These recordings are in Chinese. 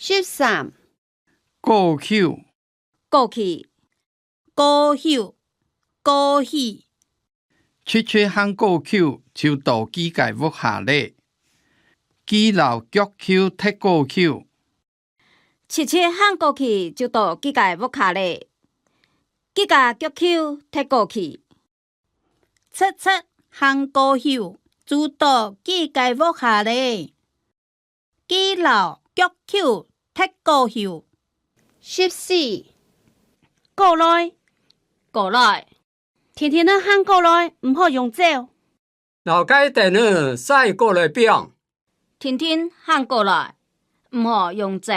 13. 過口，過去，高休，高喜。切切和過口就到機界屋下咧。基老腳口踢過口，切切喊過去就到幾個屋下咧，幾個腳口踢過去。七七和高休就到幾個屋下咧。基老腳口踢高休。14. 過來，過來，天天都喊過來，唔好用走。老街等人晒過來變，天天喊過來，唔好用走。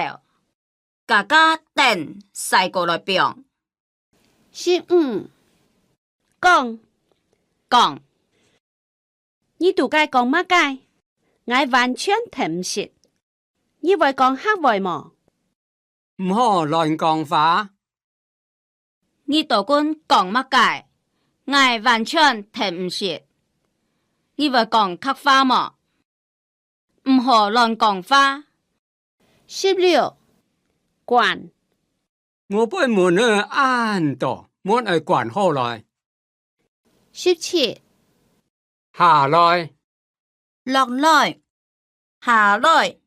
家家等曬過來變。 15. 講，講，你度解講乜解？我完全聽唔識。你會講客話麼？唔好亂講話。你到底講乜解？我完全聽唔識。你會講客話麼？唔好亂講話。 16. 管，我被門兒按到，門兒關好來， 17. 下來，落來，下來。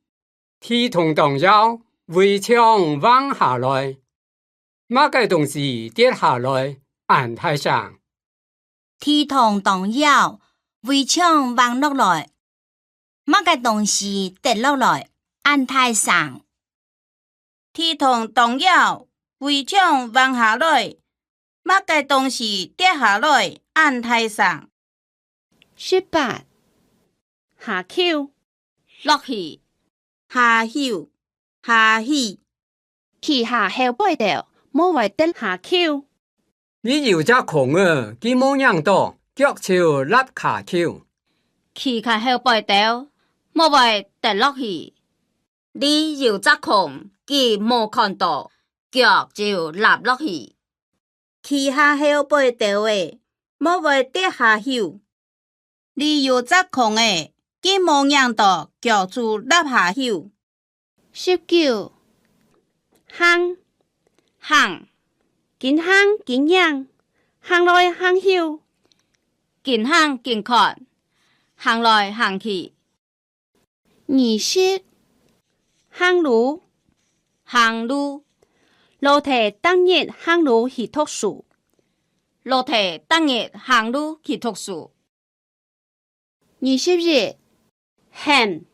天同動搖，圍牆往下來，乜個東西跌下來，按太上。天堂動搖，圍牆橫落來，乜個東西跌落來，按太上。天堂動搖，圍牆橫下來，乜個東西跌下來，按太上。18. 下口，落去，下休，下喜。旗下後背掉，冇為得下口。你有隻窮兒，佢冇樣到，腳朝立下口。ขี่下後背掉，冇為跌落去。你有隻窮，佢冇看到，腳就立落去。旗下後背掉誒，冇會跌下休。你有隻窮誒，佢冇樣到，腳就立下休。19. 行，行，見行見樣，行來行去，見行見看，行來行去。 20. 行路，行路，老體當日行路去讀書，老體當日行路去讀書。 21. 喊，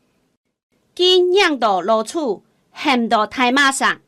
見樣到老處，喊到大馬上。